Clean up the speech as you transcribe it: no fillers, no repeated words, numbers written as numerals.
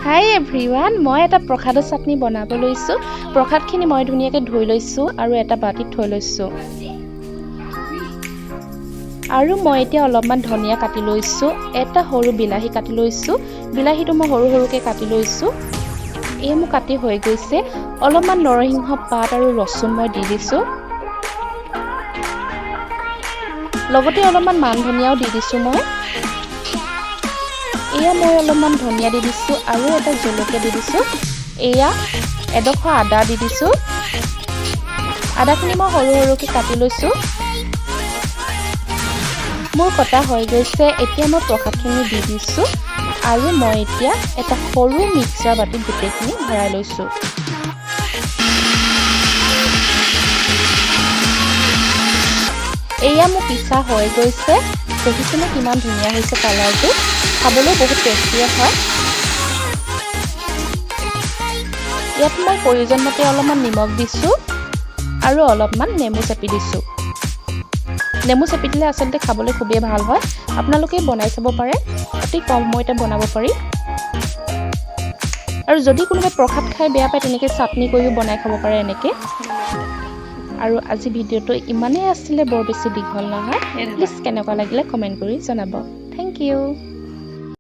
হাই everyone, মই এটা প্ৰসাদৰ চাটনি বনাব লৈছোঁ। প্ৰসাদখিনি মই ধুনীয়াকৈ ধুই লৈছোঁ আৰু এটা বাটিত থৈ লৈছোঁ। আৰু মই এতিয়া অলপমান ধনিয়া কাটি লৈছোঁ, এটা সৰু বিলাহী কাটি লৈছোঁ। বিলাহীটো মই সৰু সৰুকৈ কাটি লৈছোঁ। এই মোৰ কাটি হৈ গৈছে। অলপমান নৰসিংহ পাত আৰু ৰচুন মই দি দিছোঁ। লগতে অলপমান মান ধনিয়াও দি দিছোঁ মই। এয়া মই অলপমান ধনিয়া দি দিছোঁ আৰু এটা জলকীয়া দি দিছোঁ। এয়া এডোখৰ আদা দি দিছোঁ। আদাখিনি মই সৰু সৰুকৈ কাটি লৈছোঁ। মোৰ কটা হৈ গৈছে। এতিয়া মই প্ৰসাদখিনি দি দিছোঁ আৰু মই এতিয়া এটা সৰু মিক্সাৰ বাটিত গোটেইখিনি ভৰাই লৈছোঁ। এয়া মোৰ পিঠা হৈ গৈছে। দেখিছেনে কিমান ধুনীয়া হৈছে কালাৰটো। খাবলৈ বহুত টেষ্টি হয়। ইয়াত মই প্ৰয়োজন মতে অলপমান নিমখ দিছোঁ আৰু অলপমান নেমু চেপি দিছোঁ। নেমু চেপি দিলে আচলতে খাবলৈ খুবেই ভাল হয়। আপোনালোকে বনাই চাব পাৰে, অতি কম সময়তে বনাব পাৰি। আৰু যদি কোনোবাই প্ৰসাদ খাই বেয়া পায় তেনেকৈ চাটনি কৰিও বনাই খাব পাৰে এনেকৈ। আৰু আজি ভিডিঅ'টো ইমানেই আছিলে, বৰ বেছি দীঘল নহয়। প্লিজ কেনেকুৱা লাগিলে কমেণ্ট কৰি জনাব। Thank U.